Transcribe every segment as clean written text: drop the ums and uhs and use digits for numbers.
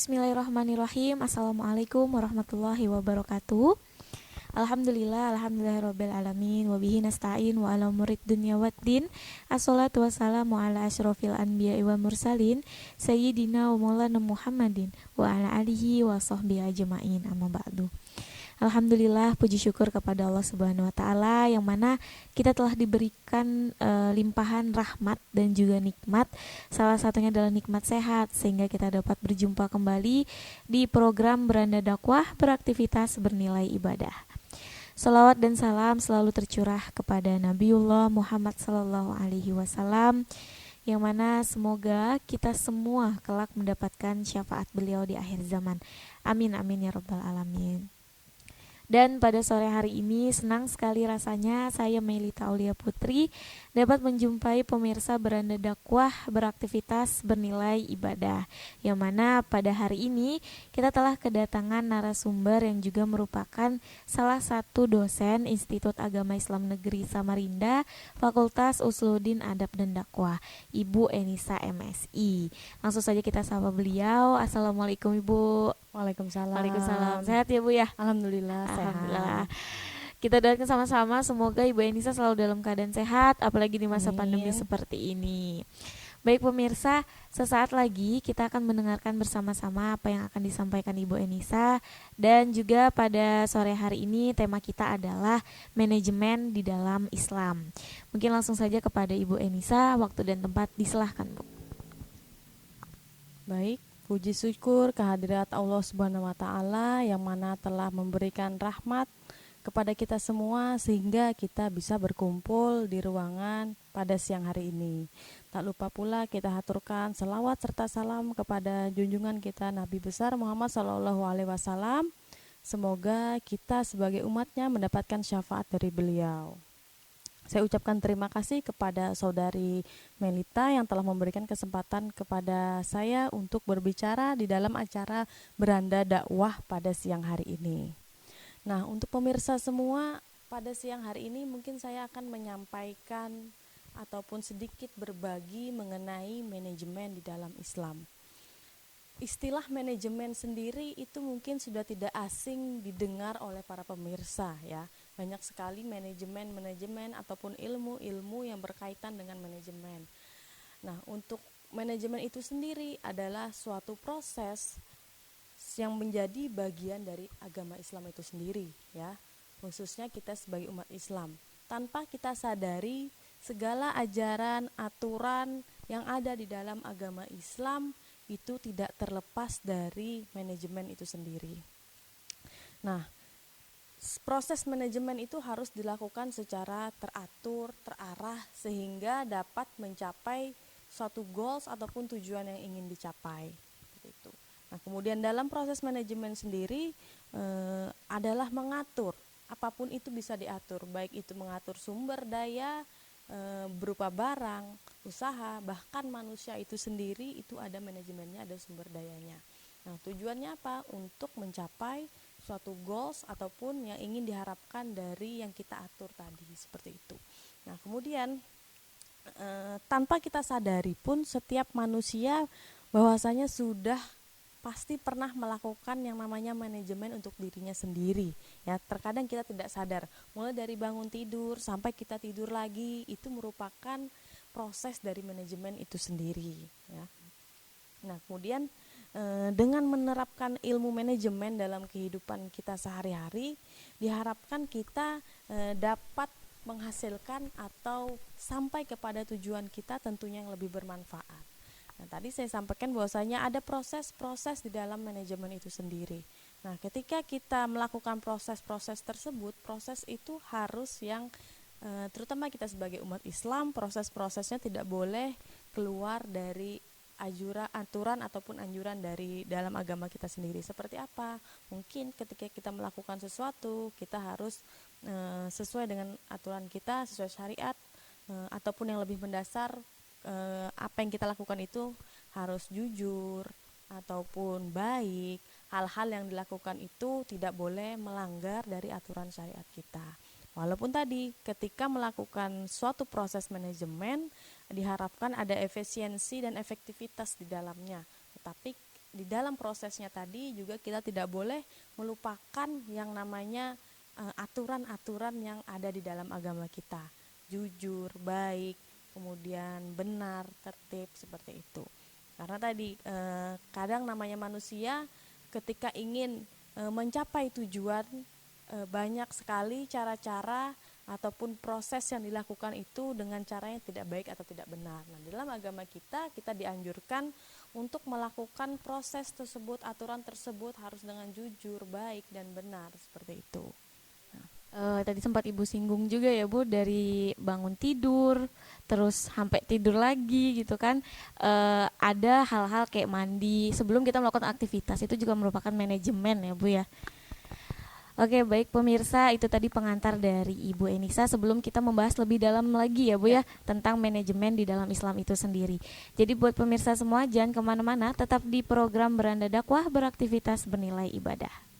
Bismillahirrahmanirrahim. Assalamualaikum warahmatullahi wabarakatuh. Alhamdulillahirabbil alamin wa bihi nasta'in wa ala murid dunya waddin. Assalatu wassalamu ala asyrofil anbiya'i wal mursalin sayyidina wa maulana Muhammadin wa ala alihi wa sahbihi ajma'in. Amma ba'du. Alhamdulillah, puji syukur kepada Allah Subhanahu wa taala yang mana kita telah diberikan limpahan rahmat dan juga nikmat. Salah satunya adalah nikmat sehat sehingga kita dapat berjumpa kembali di program Beranda Dakwah, beraktivitas bernilai ibadah. Salawat dan salam selalu tercurah kepada Nabiullah Muhammad sallallahu alaihi wasallam, yang mana semoga kita semua kelak mendapatkan syafaat beliau di akhir zaman. Amin amin ya rabbal alamin. Dan pada sore hari ini senang sekali rasanya saya Melita Aulia Putri dapat menjumpai pemirsa Beranda Dakwah, beraktivitas bernilai ibadah, yang mana pada hari ini kita telah kedatangan narasumber yang juga merupakan salah satu dosen Institut Agama Islam Negeri Samarinda, Fakultas Usuluddin Adab dan Dakwah, Ibu Enisa MSI. Langsung saja kita sapa beliau. Assalamualaikum Ibu. Waalaikumsalam. Waalaikumsalam. Sehat ya Bu ya? Alhamdulillah Alhamdulillah. sehat. Kita doakan sama-sama semoga Ibu Enisa selalu dalam keadaan sehat, apalagi di masa pandemi seperti ini. Baik pemirsa, sesaat lagi kita akan mendengarkan bersama-sama apa yang akan disampaikan Ibu Enisa. Dan juga pada sore hari ini tema kita adalah manajemen di dalam Islam. Mungkin langsung saja kepada Ibu Enisa, waktu dan tempat disilahkan Bu. Baik, puji syukur kehadirat Allah Subhanahu wa taala yang mana telah memberikan rahmat kepada kita semua sehingga kita bisa berkumpul di ruangan pada siang hari ini. Tak lupa pula kita haturkan selawat serta salam kepada junjungan kita Nabi besar Muhammad sallallahu alaihi wasallam. Semoga kita sebagai umatnya mendapatkan syafaat dari beliau. Saya ucapkan terima kasih kepada saudari Melita yang telah memberikan kesempatan kepada saya untuk berbicara di dalam acara Beranda Dakwah pada siang hari ini. Nah, untuk pemirsa semua, pada siang hari ini mungkin saya akan menyampaikan ataupun sedikit berbagi mengenai manajemen di dalam Islam. Istilah manajemen sendiri itu mungkin sudah tidak asing didengar oleh para pemirsa ya. Banyak sekali manajemen ataupun ilmu-ilmu yang berkaitan dengan manajemen. Nah, untuk manajemen itu sendiri adalah suatu proses yang menjadi bagian dari agama Islam itu sendiri ya. Khususnya kita sebagai umat Islam. Tanpa kita sadari segala ajaran, aturan yang ada di dalam agama Islam itu tidak terlepas dari manajemen itu sendiri. Nah, proses manajemen itu harus dilakukan secara teratur, terarah sehingga dapat mencapai suatu goals ataupun tujuan yang ingin dicapai. Gitu. Nah, kemudian dalam proses manajemen sendiri adalah mengatur, apapun itu bisa diatur, baik itu mengatur sumber daya berupa barang, usaha, bahkan manusia itu sendiri itu ada manajemennya, ada sumber dayanya. Nah, tujuannya apa? Untuk mencapai suatu goals ataupun yang ingin diharapkan dari yang kita atur tadi, seperti itu. Nah, kemudian tanpa kita sadari pun setiap manusia bahwasanya sudah pasti pernah melakukan yang namanya manajemen untuk dirinya sendiri ya. Terkadang kita tidak sadar, mulai dari bangun tidur sampai kita tidur lagi itu merupakan proses dari manajemen itu sendiri ya. Nah, kemudian dengan menerapkan ilmu manajemen dalam kehidupan kita sehari-hari, diharapkan kita dapat menghasilkan atau sampai kepada tujuan kita tentunya yang lebih bermanfaat. Nah, tadi saya sampaikan bahwasanya ada proses-proses di dalam manajemen itu sendiri. Nah, ketika kita melakukan proses-proses tersebut, proses itu harus yang terutama kita sebagai umat Islam, proses-prosesnya tidak boleh keluar dari aturan ataupun anjuran dari dalam agama kita sendiri. Seperti apa? Mungkin ketika kita melakukan sesuatu, kita harus sesuai dengan aturan kita, sesuai syariat, ataupun yang lebih mendasar, apa yang kita lakukan itu harus jujur ataupun baik. Hal-hal yang dilakukan itu tidak boleh melanggar dari aturan syariat kita. Walaupun tadi ketika melakukan suatu proses manajemen diharapkan ada efisiensi dan efektivitas di dalamnya, tetapi di dalam prosesnya tadi juga kita tidak boleh melupakan yang namanya aturan-aturan yang ada di dalam agama kita. Jujur, baik, kemudian benar, tertib, seperti itu. Karena tadi kadang namanya manusia ketika ingin mencapai tujuan, banyak sekali cara-cara ataupun proses yang dilakukan itu dengan cara yang tidak baik atau tidak benar. Nah, dalam agama kita dianjurkan untuk melakukan proses tersebut, aturan tersebut harus dengan jujur, baik, dan benar, seperti itu. Tadi sempat Ibu singgung juga ya Bu, dari bangun tidur terus sampai tidur lagi gitu kan. Ada hal-hal kayak mandi sebelum kita melakukan aktivitas, itu juga merupakan manajemen ya Bu ya. Oke, baik pemirsa, itu tadi pengantar dari Ibu Enisa sebelum kita membahas lebih dalam lagi ya Bu ya, tentang manajemen di dalam Islam itu sendiri. Jadi buat pemirsa semua, jangan kemana-mana, tetap di program Beranda Dakwah, beraktivitas bernilai ibadah.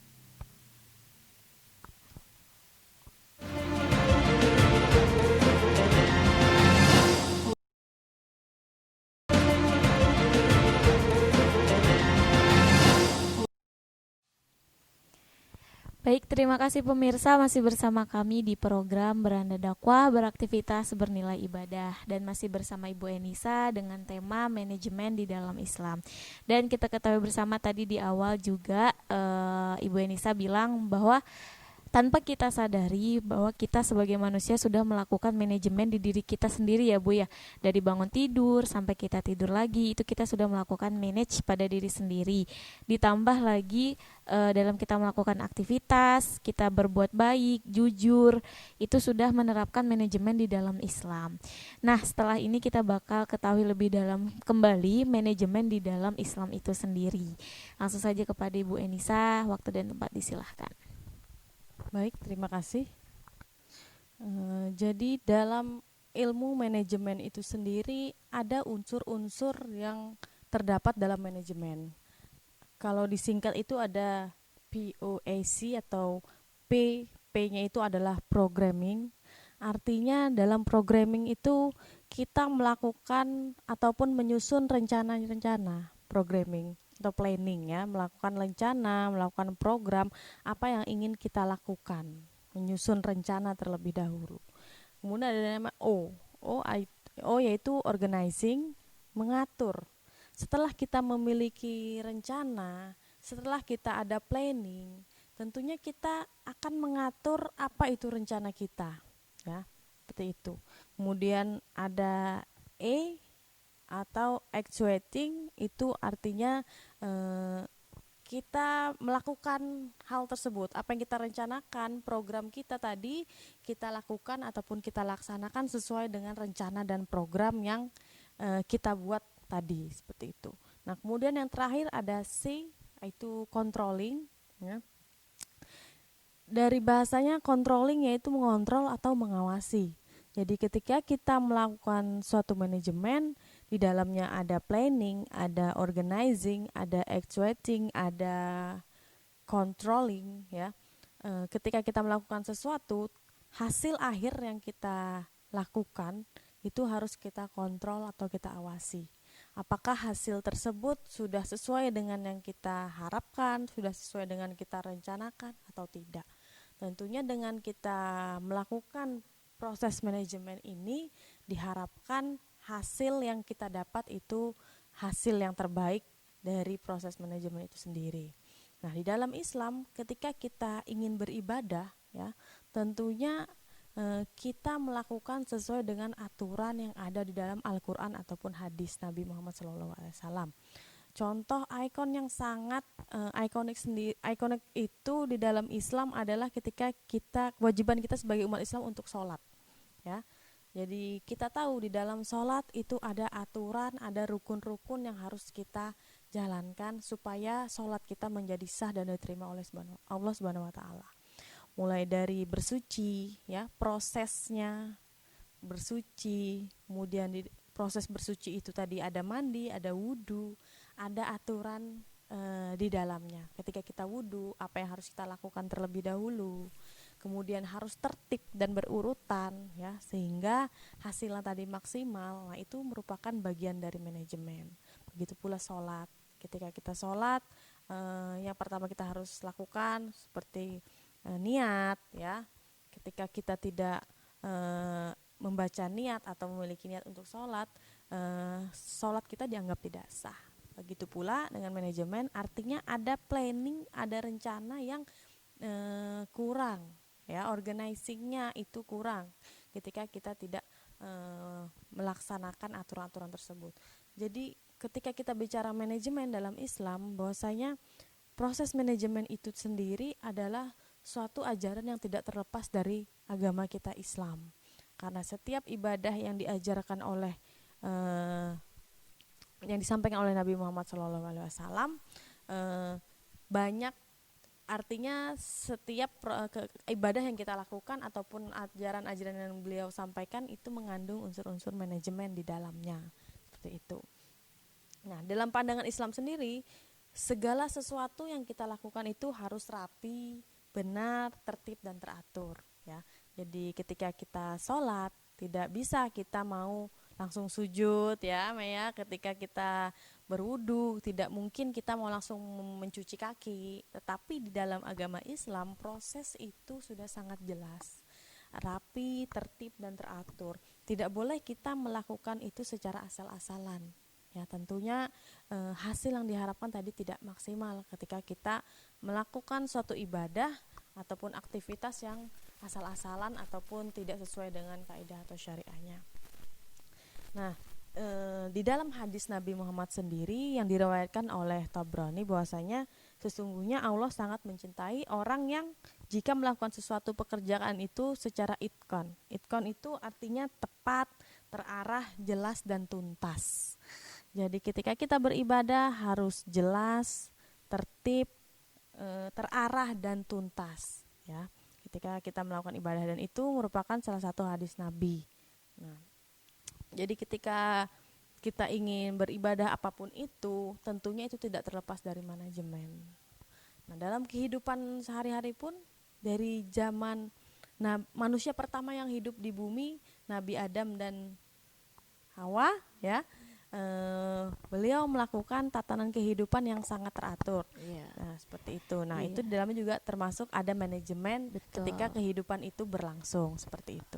Baik, terima kasih pemirsa, masih bersama kami di program Beranda Dakwah, beraktivitas bernilai ibadah, dan masih bersama Ibu Enisa dengan tema manajemen di dalam Islam. Dan kita ketahui bersama tadi di awal juga, Ibu Enisa bilang bahwa tanpa kita sadari bahwa kita sebagai manusia sudah melakukan manajemen di diri kita sendiri ya Bu ya. Dari bangun tidur sampai kita tidur lagi, itu kita sudah melakukan manage pada diri sendiri. Ditambah lagi dalam kita melakukan aktivitas, kita berbuat baik, jujur, itu sudah menerapkan manajemen di dalam Islam. Nah, setelah ini kita bakal ketahui lebih dalam kembali manajemen di dalam Islam itu sendiri. Langsung saja kepada Ibu Enisa, waktu dan tempat disilahkan. Baik, terima kasih. Jadi dalam ilmu manajemen itu sendiri ada unsur-unsur yang terdapat dalam manajemen. Kalau disingkat itu ada POAC atau P. P-nya itu adalah programming. Artinya dalam programming itu kita melakukan ataupun menyusun rencana-rencana programming atau planning ya, melakukan rencana, melakukan program apa yang ingin kita lakukan, menyusun rencana terlebih dahulu. Kemudian ada nama O. O yaitu organizing, mengatur. Setelah kita memiliki rencana, setelah kita ada planning, tentunya kita akan mengatur apa itu rencana kita, ya, seperti itu. Kemudian ada E atau actuating, itu artinya kita melakukan hal tersebut, apa yang kita rencanakan, program kita tadi kita lakukan ataupun kita laksanakan sesuai dengan rencana dan program yang kita buat tadi, seperti itu. Nah, kemudian yang terakhir ada C, yaitu controlling ya. Dari bahasanya controlling yaitu mengontrol atau mengawasi. Jadi ketika kita melakukan suatu manajemen, di dalamnya ada planning, ada organizing, ada actuating, ada controlling ya. Ketika kita melakukan sesuatu, hasil akhir yang kita lakukan itu harus kita kontrol atau kita awasi. Apakah hasil tersebut sudah sesuai dengan yang kita harapkan, sudah sesuai dengan kita rencanakan atau tidak. Tentunya dengan kita melakukan proses manajemen ini diharapkan hasil yang kita dapat itu hasil yang terbaik dari proses manajemen itu sendiri. Nah, di dalam Islam ketika kita ingin beribadah ya, tentunya kita melakukan sesuai dengan aturan yang ada di dalam Al-Qur'an ataupun hadis Nabi Muhammad SAW. Contoh ikon yang sangat ikonik itu di dalam Islam adalah ketika kewajiban kita sebagai umat Islam untuk sholat ya. Jadi kita tahu di dalam sholat itu ada aturan, ada rukun-rukun yang harus kita jalankan supaya sholat kita menjadi sah dan diterima oleh Allah Subhanahu Wa Taala. Mulai dari bersuci ya, prosesnya bersuci, kemudian di proses bersuci itu tadi ada mandi, ada wudhu, ada aturan di dalamnya. Ketika kita wudhu, apa yang harus kita lakukan terlebih dahulu, kemudian harus tertib dan berurutan ya, sehingga hasilnya tadi maksimal. Nah, itu merupakan bagian dari manajemen. Begitu pula sholat ketika kita sholat, yang pertama kita harus lakukan seperti niat, ya. Ketika kita tidak membaca niat atau memiliki niat untuk sholat, sholat kita dianggap tidak sah. Begitu pula dengan manajemen, artinya ada planning, ada rencana yang kurang, ya, organizingnya itu kurang ketika kita tidak melaksanakan aturan-aturan tersebut. Jadi ketika kita bicara manajemen dalam Islam, bahwasanya proses manajemen itu sendiri adalah suatu ajaran yang tidak terlepas dari agama kita Islam. Karena setiap ibadah yang diajarkan oleh yang disampaikan oleh Nabi Muhammad SAW banyak. Artinya setiap ibadah yang kita lakukan ataupun ajaran-ajaran yang beliau sampaikan itu mengandung unsur-unsur manajemen di dalamnya. Seperti itu. Nah, dalam pandangan Islam sendiri, segala sesuatu yang kita lakukan itu harus rapi, benar, tertib, dan teratur, ya. Jadi ketika kita sholat, tidak bisa kita mau langsung sujud, ya, Maya. Ketika kita berwudu, tidak mungkin kita mau langsung mencuci kaki. Tetapi di dalam agama Islam, proses itu sudah sangat jelas, rapi, tertib, dan teratur. Tidak boleh kita melakukan itu secara asal-asalan. Ya, tentunya hasil yang diharapkan tadi tidak maksimal ketika kita melakukan suatu ibadah ataupun aktivitas yang asal-asalan ataupun tidak sesuai dengan kaidah atau syariahnya. Nah, di dalam hadis Nabi Muhammad sendiri yang diriwayatkan oleh Tabrani, bahwasanya sesungguhnya Allah sangat mencintai orang yang jika melakukan sesuatu pekerjaan itu secara itqan. Itqan itu artinya tepat, terarah, jelas, dan tuntas. Jadi ketika kita beribadah harus jelas, tertib, terarah, dan tuntas, ya. Ketika kita melakukan ibadah, dan itu merupakan salah satu hadis Nabi. Nah, jadi ketika kita ingin beribadah apapun itu, tentunya itu tidak terlepas dari manajemen. Nah, dalam kehidupan sehari-hari pun, dari zaman manusia pertama yang hidup di bumi, Nabi Adam dan Hawa, ya, beliau melakukan tatanan kehidupan yang sangat teratur. Nah, seperti itu. Nah, itu di dalamnya juga termasuk ada manajemen. Betul. Ketika kehidupan itu berlangsung, seperti itu.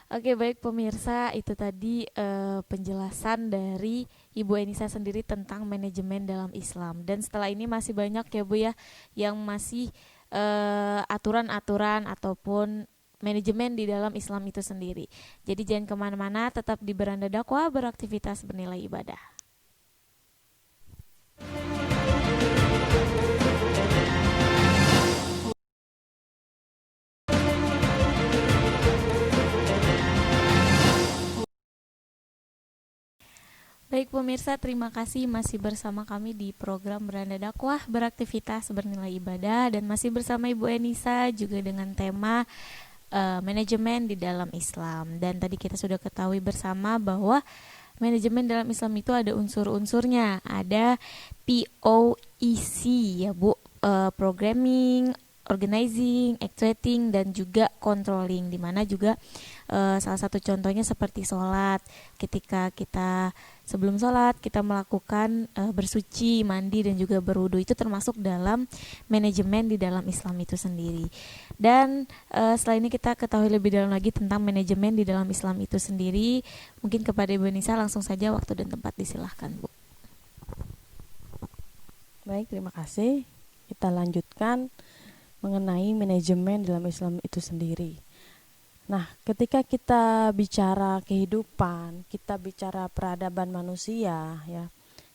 Oke, baik pemirsa, itu tadi penjelasan dari Ibu Enisa sendiri tentang manajemen dalam Islam. Dan setelah ini masih banyak ya Bu ya, yang masih aturan-aturan ataupun manajemen di dalam Islam itu sendiri. Jadi jangan kemana-mana, tetap di Beranda Dakwah, beraktivitas bernilai ibadah. Baik pemirsa, terima kasih masih bersama kami di program Beranda Dakwah, beraktivitas bernilai ibadah, dan masih bersama Ibu Enisa juga dengan tema manajemen di dalam Islam. Dan tadi kita sudah ketahui bersama bahwa manajemen dalam Islam itu ada unsur-unsurnya, ada POEC ya Bu, programming, organizing, actuating, dan juga controlling, dimana juga salah satu contohnya seperti sholat. Ketika kita sebelum sholat kita melakukan bersuci, mandi, dan juga berwudu, itu termasuk dalam manajemen di dalam Islam itu sendiri. Dan setelah ini kita ketahui lebih dalam lagi tentang manajemen di dalam Islam itu sendiri. Mungkin kepada Ibu Nisa langsung saja waktu dan tempat disilahkan Bu. Baik, terima kasih. Kita lanjutkan mengenai manajemen dalam Islam itu sendiri. Nah, ketika kita bicara kehidupan, kita bicara peradaban manusia, ya,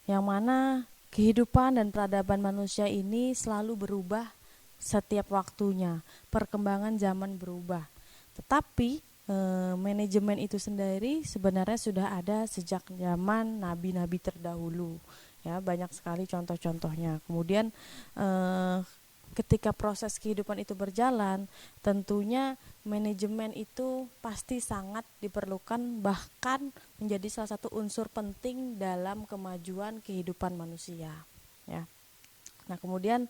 yang mana kehidupan dan peradaban manusia ini selalu berubah setiap waktunya, perkembangan zaman berubah. Tetapi manajemen itu sendiri sebenarnya sudah ada sejak zaman nabi-nabi terdahulu, ya, banyak sekali contoh-contohnya. Kemudian ketika proses kehidupan itu berjalan, tentunya manajemen itu pasti sangat diperlukan, bahkan menjadi salah satu unsur penting dalam kemajuan kehidupan manusia, ya. Nah, kemudian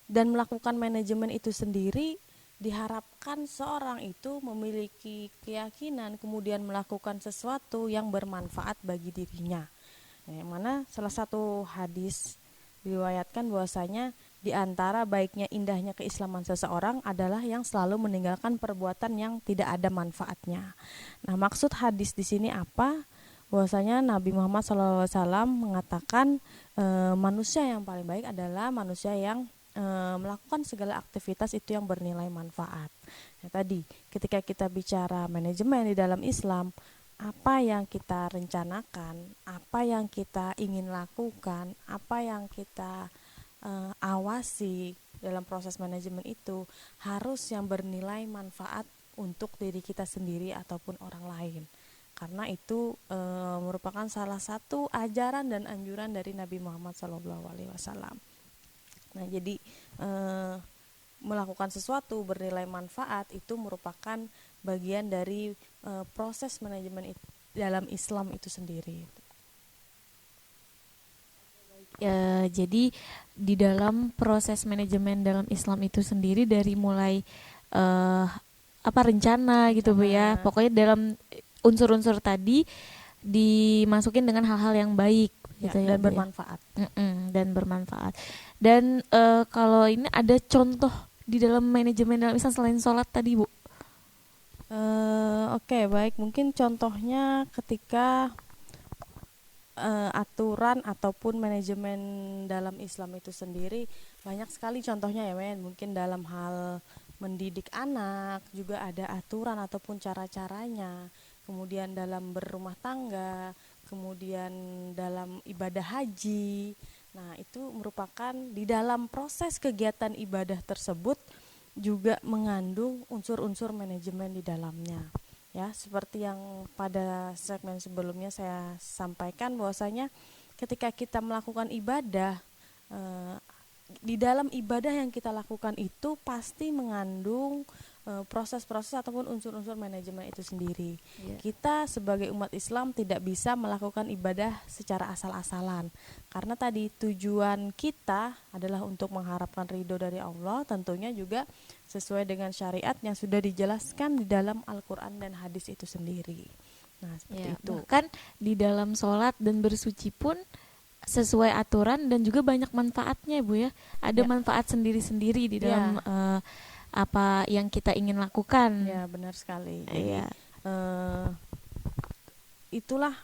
dan melakukan manajemen itu sendiri diharapkan seorang itu memiliki keyakinan, kemudian melakukan sesuatu yang bermanfaat bagi dirinya. Yang mana salah satu hadis diriwayatkan bahwasanya di antara baiknya indahnya keislaman seseorang adalah yang selalu meninggalkan perbuatan yang tidak ada manfaatnya. Nah, maksud hadis di sini apa? Bahwasanya Nabi Muhammad SAW mengatakan manusia yang paling baik adalah manusia yang melakukan segala aktivitas itu yang bernilai manfaat. Nah, tadi ketika kita bicara manajemen di dalam Islam, apa yang kita rencanakan, apa yang kita ingin lakukan, apa yang kita awasi dalam proses manajemen itu harus yang bernilai manfaat untuk diri kita sendiri ataupun orang lain. Karena itu merupakan salah satu ajaran dan anjuran dari Nabi Muhammad SAW. Nah, jadi melakukan sesuatu bernilai manfaat itu merupakan bagian dari proses manajemen dalam Islam itu sendiri. Ya, jadi di dalam proses manajemen dalam Islam itu sendiri dari mulai rencana gitu Bu ya. Pokoknya dalam unsur-unsur tadi dimasukin dengan hal-hal yang baik gitu ya, dan bermanfaat. Dan bermanfaat. Dan kalau ini ada contoh di dalam manajemen dalam Islam selain sholat tadi Bu? Oke, baik. Mungkin contohnya ketika aturan ataupun manajemen dalam Islam itu sendiri banyak sekali contohnya ya men. Mungkin dalam hal mendidik anak juga ada aturan ataupun cara-caranya. Kemudian dalam berumah tangga, kemudian dalam ibadah haji. Nah, itu merupakan di dalam proses kegiatan ibadah tersebut juga mengandung unsur-unsur manajemen di dalamnya. Ya, seperti yang pada segmen sebelumnya saya sampaikan bahwasanya ketika kita melakukan ibadah, di dalam ibadah yang kita lakukan itu pasti mengandung proses-proses ataupun unsur-unsur manajemen itu sendiri. Kita sebagai umat Islam tidak bisa melakukan ibadah secara asal-asalan, karena tadi tujuan kita adalah untuk mengharapkan ridho dari Allah, tentunya juga sesuai dengan syariat yang sudah dijelaskan di dalam Al-Quran dan hadis itu sendiri. Nah, seperti itu. Bahkan di dalam sholat dan bersuci pun sesuai aturan dan juga banyak manfaatnya Bu ya. Ada manfaat sendiri-sendiri di dalam apa yang kita ingin lakukan. Ya, benar sekali. Jadi itulah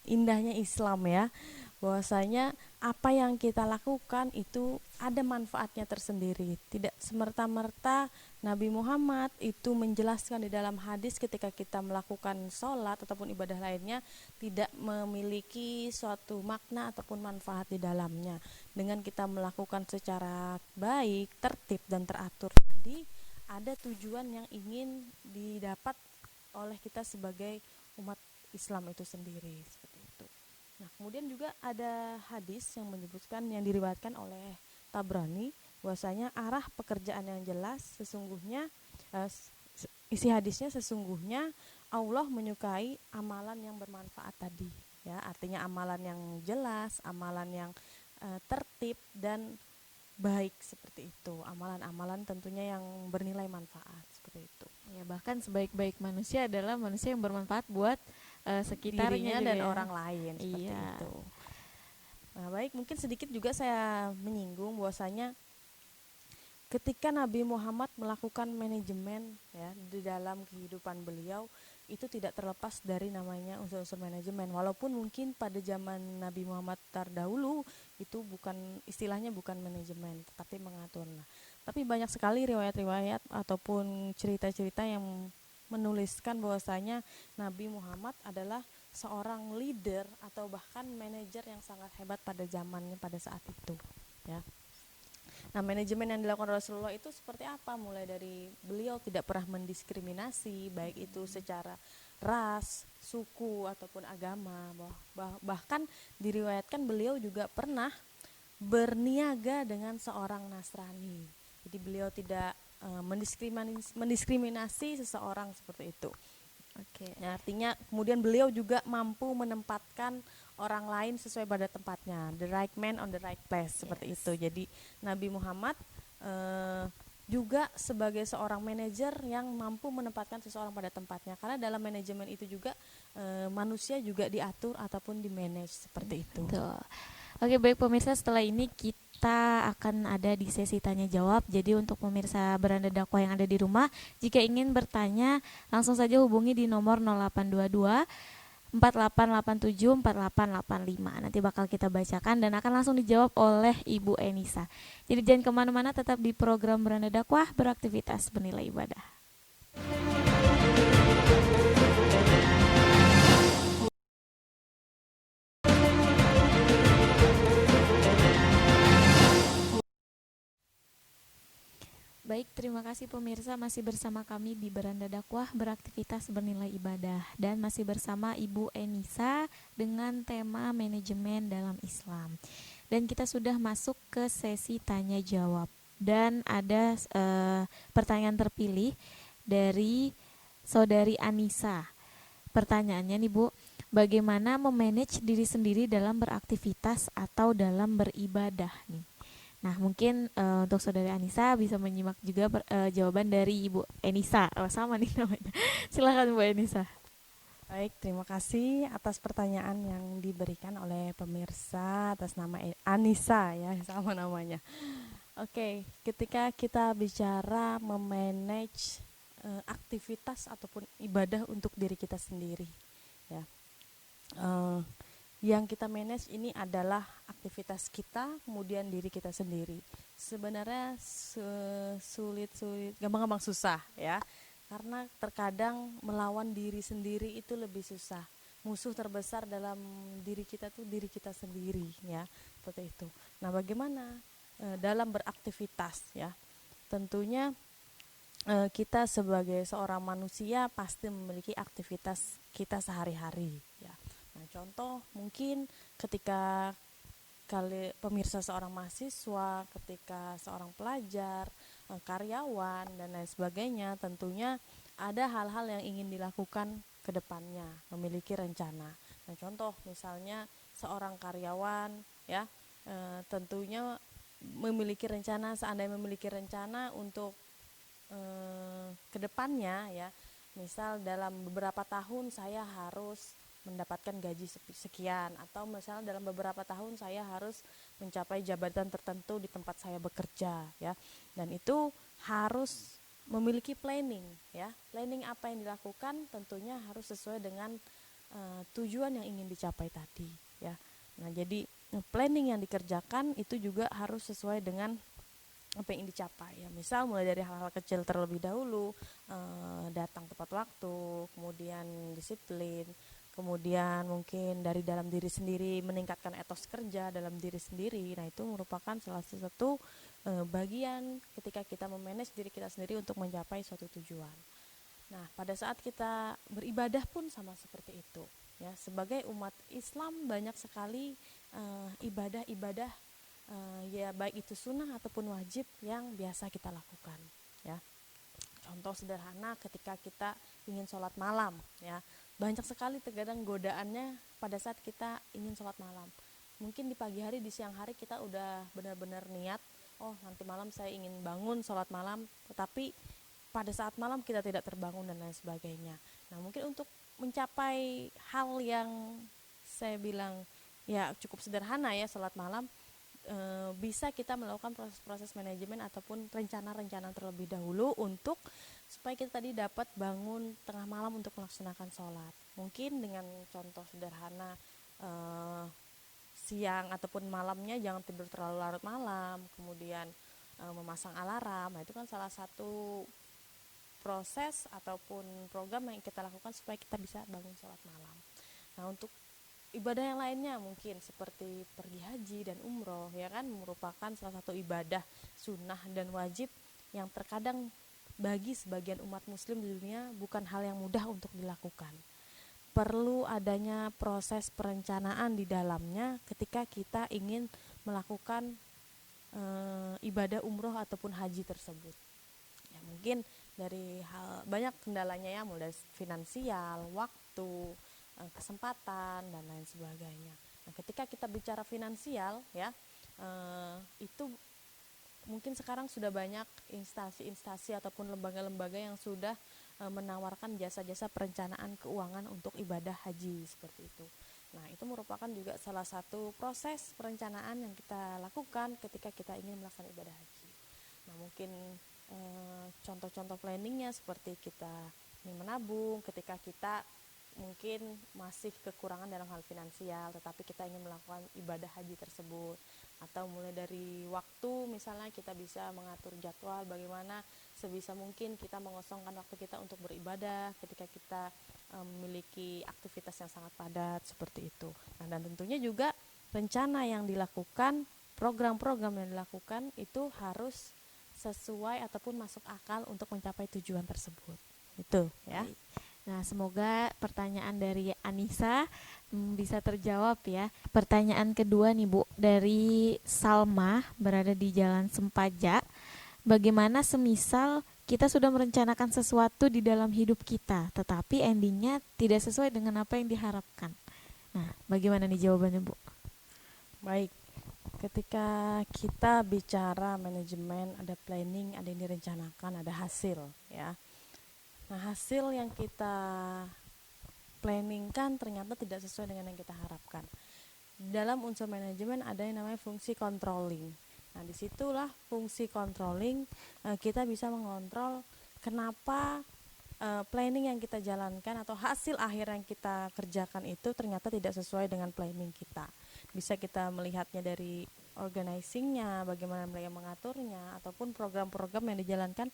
indahnya Islam ya, bahwasanya apa yang kita lakukan itu ada manfaatnya tersendiri. Tidak semerta-merta Nabi Muhammad itu menjelaskan di dalam hadis ketika kita melakukan sholat ataupun ibadah lainnya tidak memiliki suatu makna ataupun manfaat di dalamnya. Dengan kita melakukan secara baik, tertib dan teratur tadi, ada tujuan yang ingin didapat oleh kita sebagai umat Islam itu sendiri, seperti itu. Nah, kemudian juga ada hadis yang menyebutkan, yang diriwayatkan oleh Tabrani, bahwasanya arah pekerjaan yang jelas sesungguhnya isi hadisnya sesungguhnya Allah menyukai amalan yang bermanfaat tadi. Ya, artinya amalan yang jelas, amalan yang tertib dan baik seperti itu. Amalan-amalan tentunya yang bernilai manfaat seperti itu. Ya, bahkan sebaik-baik manusia adalah manusia yang bermanfaat buat sekitarnya dan ya. orang lain seperti itu. Nah, baik, mungkin sedikit juga saya menyinggung bahwasanya ketika Nabi Muhammad melakukan manajemen ya di dalam kehidupan beliau, itu tidak terlepas dari namanya unsur-unsur manajemen. Walaupun mungkin pada zaman Nabi Muhammad terdahulu itu istilahnya bukan manajemen, tetapi mengatur. Nah, tapi banyak sekali riwayat-riwayat ataupun cerita-cerita yang menuliskan bahwasanya Nabi Muhammad adalah seorang leader atau bahkan manajer yang sangat hebat pada zamannya pada saat itu ya. Nah, manajemen yang dilakukan Rasulullah itu seperti apa? Mulai dari beliau tidak pernah mendiskriminasi, baik itu secara ras, suku ataupun agama. Bahkan diriwayatkan beliau juga pernah berniaga dengan seorang Nasrani. Jadi beliau tidak mendiskriminasi seseorang seperti itu. Ya, artinya kemudian beliau juga mampu menempatkan orang lain sesuai pada tempatnya, the right man on the right place seperti itu. Jadi Nabi Muhammad juga sebagai seorang manajer yang mampu menempatkan seseorang pada tempatnya, karena dalam manajemen itu juga manusia juga diatur ataupun di manage seperti itu. Betul. Oke, baik pemirsa, setelah ini kita akan ada di sesi tanya jawab. Jadi untuk pemirsa Beranda Dakwah yang ada di rumah, jika ingin bertanya langsung saja hubungi di nomor 0822 4887 4885. Nanti bakal kita bacakan dan akan langsung dijawab oleh Ibu Enisa. Jadi jangan kemana-mana, tetap di program Beranda Dakwah, beraktivitas bernilai ibadah. Baik, terima kasih pemirsa, masih bersama kami di Beranda Dakwah, beraktivitas bernilai ibadah, dan masih bersama Ibu Enisa dengan tema manajemen dalam Islam. Dan kita sudah masuk ke sesi tanya jawab, dan ada pertanyaan terpilih dari Saudari Anissa. Pertanyaannya nih Bu, bagaimana memanage diri sendiri dalam beraktivitas atau dalam beribadah nih? Nah, mungkin untuk Saudari Anissa bisa menyimak juga jawaban dari Ibu Enisa. Oh, sama nih namanya. Silakan Bu Enisa. Baik, terima kasih atas pertanyaan yang diberikan oleh pemirsa atas nama Anissa ya, sama namanya. Oke, ketika kita bicara memanage aktivitas ataupun ibadah untuk diri kita sendiri, ya, yang kita manage ini adalah aktivitas kita, kemudian diri kita sendiri. Sebenarnya sulit-sulit, gampang-gampang susah ya, karena terkadang melawan diri sendiri itu lebih susah. Musuh terbesar dalam diri kita tuh diri kita sendiri ya, seperti itu. Nah, bagaimana dalam beraktivitas ya? Tentunya kita sebagai seorang manusia pasti memiliki aktivitas kita sehari-hari ya. Nah, contoh mungkin ketika pemirsa seorang mahasiswa, ketika seorang pelajar, karyawan dan lain sebagainya, tentunya ada hal-hal yang ingin dilakukan ke depannya, memiliki rencana. Nah, contoh misalnya seorang karyawan ya, tentunya memiliki rencana, seandainya memiliki rencana untuk ke depannya ya. Misal dalam beberapa tahun saya harus mendapatkan gaji sekian, atau misalnya dalam beberapa tahun saya harus mencapai jabatan tertentu di tempat saya bekerja ya. Dan itu harus memiliki planning ya. Planning apa yang dilakukan tentunya harus sesuai dengan tujuan yang ingin dicapai tadi ya. Nah, jadi planning yang dikerjakan itu juga harus sesuai dengan apa yang ingin dicapai ya. Misal mulai dari hal-hal kecil terlebih dahulu, datang tepat waktu, kemudian disiplin, kemudian mungkin dari dalam diri sendiri meningkatkan etos kerja dalam diri sendiri. Nah, itu merupakan salah satu bagian ketika kita memanage diri kita sendiri untuk mencapai suatu tujuan. Nah, pada saat kita beribadah pun sama seperti itu ya. Sebagai umat Islam banyak sekali ibadah-ibadah ya, baik itu sunnah ataupun wajib yang biasa kita lakukan ya. Contoh sederhana ketika kita ingin sholat malam ya, banyak sekali terkadang godaannya pada saat kita ingin sholat malam. Mungkin di pagi hari, di siang hari kita udah benar-benar niat, oh nanti malam saya ingin bangun sholat malam, tetapi pada saat malam kita tidak terbangun dan lain sebagainya. Nah, mungkin untuk mencapai hal yang saya bilang ya cukup sederhana ya, sholat malam, bisa kita melakukan proses-proses manajemen ataupun rencana-rencana terlebih dahulu untuk supaya kita tadi dapat bangun tengah malam untuk melaksanakan sholat. Mungkin dengan contoh sederhana, siang ataupun malamnya jangan tidur terlalu larut malam, kemudian memasang alarm. Nah, itu kan salah satu proses ataupun program yang kita lakukan supaya kita bisa bangun sholat malam. Nah, untuk ibadah yang lainnya mungkin seperti pergi haji dan umroh ya kan, merupakan salah satu ibadah sunnah dan wajib yang terkadang bagi sebagian umat muslim di dunia bukan hal yang mudah untuk dilakukan. Perlu adanya proses perencanaan di dalamnya ketika kita ingin melakukan ibadah umroh ataupun haji tersebut ya. Mungkin dari hal banyak kendalanya ya, mulai finansial, waktu, kesempatan dan lain sebagainya. Nah, ketika kita bicara finansial ya, itu mungkin sekarang sudah banyak instansi-instansi ataupun lembaga-lembaga yang sudah menawarkan jasa-jasa perencanaan keuangan untuk ibadah haji seperti itu. Nah, itu merupakan juga salah satu proses perencanaan yang kita lakukan ketika kita ingin melaksanakan ibadah haji. Nah, mungkin contoh-contoh planningnya seperti kita ingin menabung ketika kita mungkin masih kekurangan dalam hal finansial, tetapi kita ingin melakukan ibadah haji tersebut. Atau mulai dari waktu, misalnya kita bisa mengatur jadwal bagaimana sebisa mungkin kita mengosongkan waktu kita untuk beribadah ketika kita memiliki aktivitas yang sangat padat seperti itu. Nah, dan tentunya juga rencana yang dilakukan, program-program yang dilakukan itu harus sesuai ataupun masuk akal untuk mencapai tujuan tersebut. Itu ya. Nah, semoga pertanyaan dari Anissa bisa terjawab ya. Pertanyaan kedua nih Bu, dari Salma berada di Jalan Sempaja. Bagaimana semisal kita sudah merencanakan sesuatu di dalam hidup kita, tetapi endingnya tidak sesuai dengan apa yang diharapkan. Nah, bagaimana nih jawabannya Bu? Baik, ketika kita bicara manajemen, ada planning, ada yang direncanakan, ada hasil ya. Nah, hasil yang kita planningkan ternyata tidak sesuai dengan yang kita harapkan. Dalam unsur manajemen ada yang namanya fungsi controlling. Nah, disitulah fungsi controlling, kita bisa mengontrol kenapa planning yang kita jalankan atau hasil akhir yang kita kerjakan itu ternyata tidak sesuai dengan planning kita. Bisa kita melihatnya dari organizingnya, bagaimana mereka mengaturnya, ataupun program-program yang dijalankan,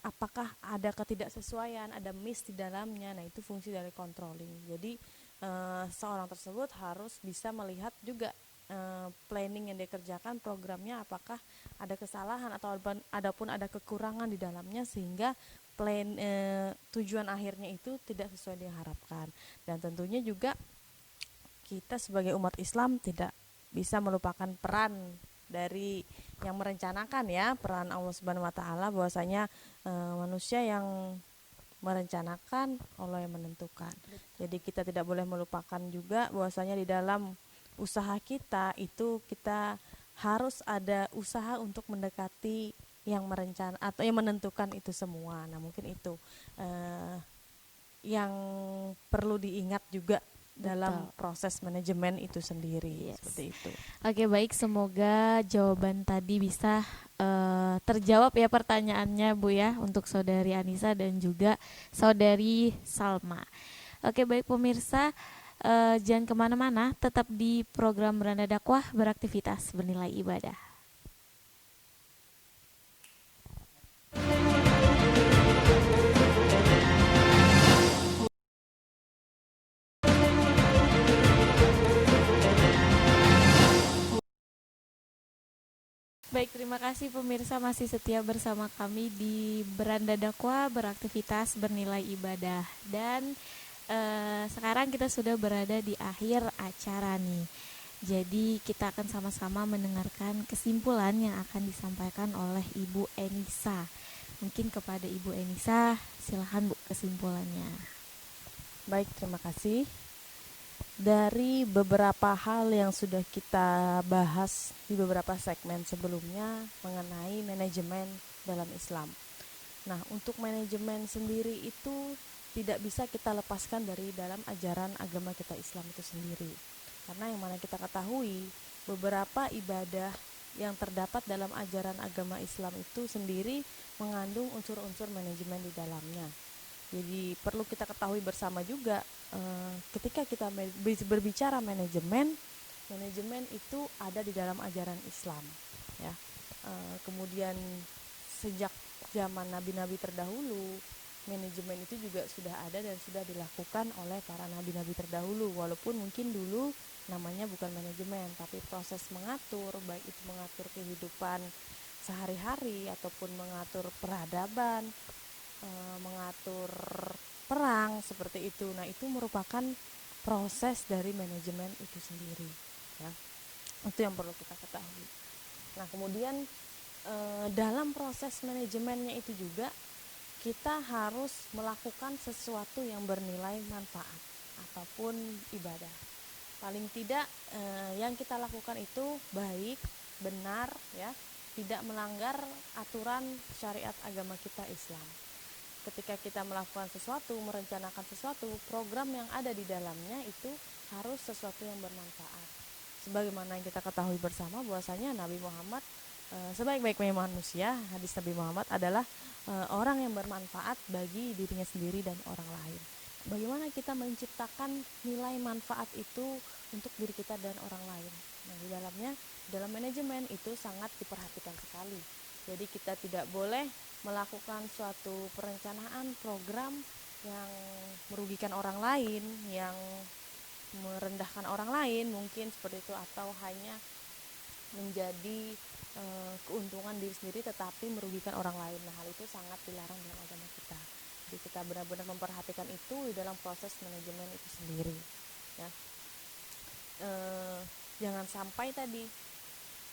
apakah ada ketidaksesuaian, ada miss di dalamnya. Nah, itu fungsi dari controlling. Jadi seorang tersebut harus bisa melihat juga planning yang dikerjakan, programnya apakah ada kesalahan atau adapun ada kekurangan di dalamnya sehingga tujuan akhirnya itu tidak sesuai yang diharapkan. Dan tentunya juga kita sebagai umat Islam tidak bisa melupakan peran dari yang merencanakan ya, peran Allah Subhanahu wa taala, bahwasanya manusia yang merencanakan, Allah yang menentukan. Jadi kita tidak boleh melupakan juga bahwasanya di dalam usaha kita itu kita harus ada usaha untuk mendekati yang merencana atau yang menentukan itu semua. Nah, mungkin itu yang perlu diingat juga dalam proses manajemen itu sendiri. Yes. Seperti itu. Oke, baik, semoga jawaban tadi bisa terjawab ya pertanyaannya Bu ya, untuk saudari Anissa dan juga saudari Salma. Oke, baik pemirsa, jangan kemana-mana, tetap di program Beranda Dakwah, beraktivitas bernilai ibadah. Baik, terima kasih pemirsa masih setia bersama kami di Beranda Dakwah, beraktivitas bernilai ibadah. Dan sekarang kita sudah berada di akhir acara nih. Jadi kita akan sama-sama mendengarkan kesimpulan yang akan disampaikan oleh Ibu Enisa. Mungkin kepada Ibu Enisa, silahkan Bu kesimpulannya. Baik, terima kasih. Dari beberapa hal yang sudah kita bahas di beberapa segmen sebelumnya mengenai manajemen dalam Islam. Nah, untuk manajemen sendiri itu tidak bisa kita lepaskan dari dalam ajaran agama kita Islam itu sendiri. Karena yang mana kita ketahui, beberapa ibadah yang terdapat dalam ajaran agama Islam itu sendiri mengandung unsur-unsur manajemen di dalamnya. Jadi perlu kita ketahui bersama juga, ketika kita berbicara manajemen itu ada di dalam ajaran Islam ya. Kemudian sejak zaman nabi-nabi terdahulu, manajemen itu juga sudah ada dan sudah dilakukan oleh para nabi-nabi terdahulu, walaupun mungkin dulu namanya bukan manajemen, tapi proses mengatur, baik itu mengatur kehidupan sehari-hari ataupun mengatur peradaban, mengatur perang seperti itu. Nah, itu merupakan proses dari manajemen itu sendiri ya. Itu yang perlu kita ketahui. Nah, kemudian dalam proses manajemennya itu juga kita harus melakukan sesuatu yang bernilai manfaat ataupun ibadah. Paling tidak yang kita lakukan itu baik, benar ya, tidak melanggar aturan syariat agama kita Islam. Ketika kita melakukan sesuatu, merencanakan sesuatu, program yang ada di dalamnya itu harus sesuatu yang bermanfaat. Sebagaimana yang kita ketahui bersama bahwasanya Nabi Muhammad sebaik-baiknya manusia, hadis Nabi Muhammad adalah orang yang bermanfaat bagi dirinya sendiri dan orang lain. Bagaimana kita menciptakan nilai manfaat itu untuk diri kita dan orang lain. Nah, di dalamnya, dalam manajemen itu sangat diperhatikan sekali. Jadi kita tidak boleh melakukan suatu perencanaan program yang merugikan orang lain, yang merendahkan orang lain mungkin seperti itu, atau hanya menjadi keuntungan diri sendiri tetapi merugikan orang lain. Nah, hal itu sangat dilarang dalam agama kita. Jadi kita benar-benar memperhatikan itu di dalam proses manajemen itu sendiri. Ya. Jangan sampai tadi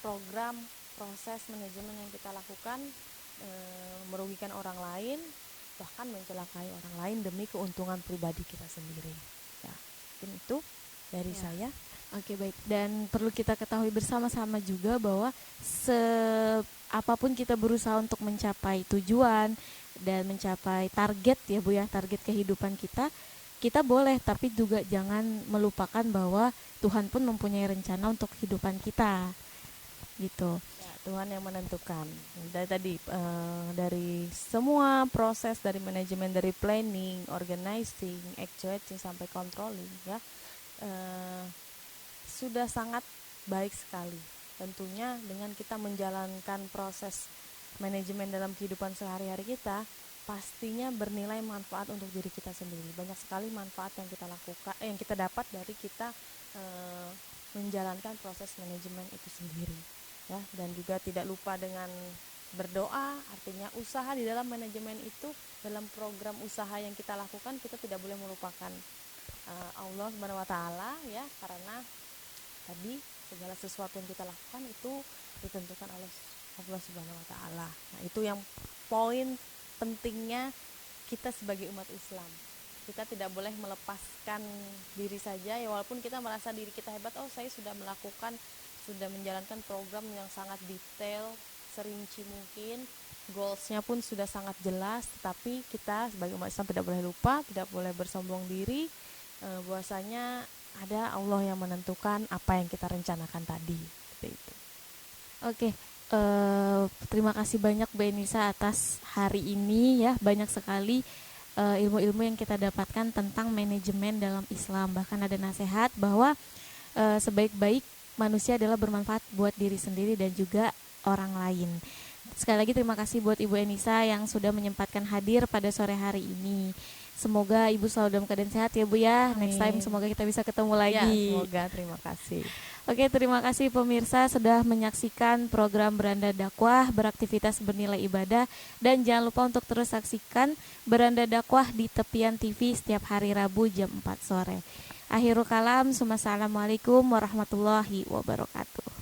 program proses manajemen yang kita lakukan merugikan orang lain, bahkan mencelakai orang lain demi keuntungan pribadi kita sendiri. Ya, mungkin itu dari saya. Oke, baik. Dan perlu kita ketahui bersama-sama juga bahwa apapun kita berusaha untuk mencapai tujuan dan mencapai target ya Bu ya, target kehidupan kita boleh, tapi juga jangan melupakan bahwa Tuhan pun mempunyai rencana untuk kehidupan kita. Gitu. Ya, Tuhan yang menentukan. Dari semua proses, dari manajemen, dari planning, organizing, actuating sampai controlling ya. Sudah sangat baik sekali. Tentunya dengan kita menjalankan proses manajemen dalam kehidupan sehari-hari kita, pastinya bernilai manfaat untuk diri kita sendiri. Banyak sekali manfaat yang kita lakukan, yang kita dapat dari kita menjalankan proses manajemen itu sendiri. Ya, dan juga tidak lupa dengan berdoa, artinya usaha di dalam manajemen itu, dalam program usaha yang kita lakukan, kita tidak boleh melupakan Allah Subhanahu wa taala ya, karena tadi segala sesuatu yang kita lakukan itu ditentukan oleh Allah Subhanahu wa taala. Nah, itu yang poin pentingnya kita sebagai umat Islam. Kita tidak boleh melepaskan diri saja ya, walaupun kita merasa diri kita hebat, saya sudah menjalankan program yang sangat detail, serinci mungkin, goalsnya pun sudah sangat jelas, tapi kita sebagai umat Islam tidak boleh lupa, tidak boleh bersombong diri, bahwasanya ada Allah yang menentukan apa yang kita rencanakan tadi. Seperti itu. Oke, terima kasih banyak Bu Enisa atas hari ini ya, banyak sekali ilmu-ilmu yang kita dapatkan tentang manajemen dalam Islam. Bahkan ada nasihat bahwa sebaik-baik manusia adalah bermanfaat buat diri sendiri dan juga orang lain. Sekali lagi terima kasih buat Ibu Enisa yang sudah menyempatkan hadir pada sore hari ini. Semoga Ibu selalu dalam keadaan sehat ya Bu ya. Amin. Next time semoga kita bisa ketemu lagi. Ya, semoga. Terima kasih. Oke, terima kasih pemirsa sudah menyaksikan program Beranda Dakwah, beraktivitas bernilai ibadah. Dan jangan lupa untuk terus saksikan Beranda Dakwah di Tepian TV setiap hari Rabu jam 4 sore. Akhirul kalam, assalamualaikum warahmatullahi wabarakatuh.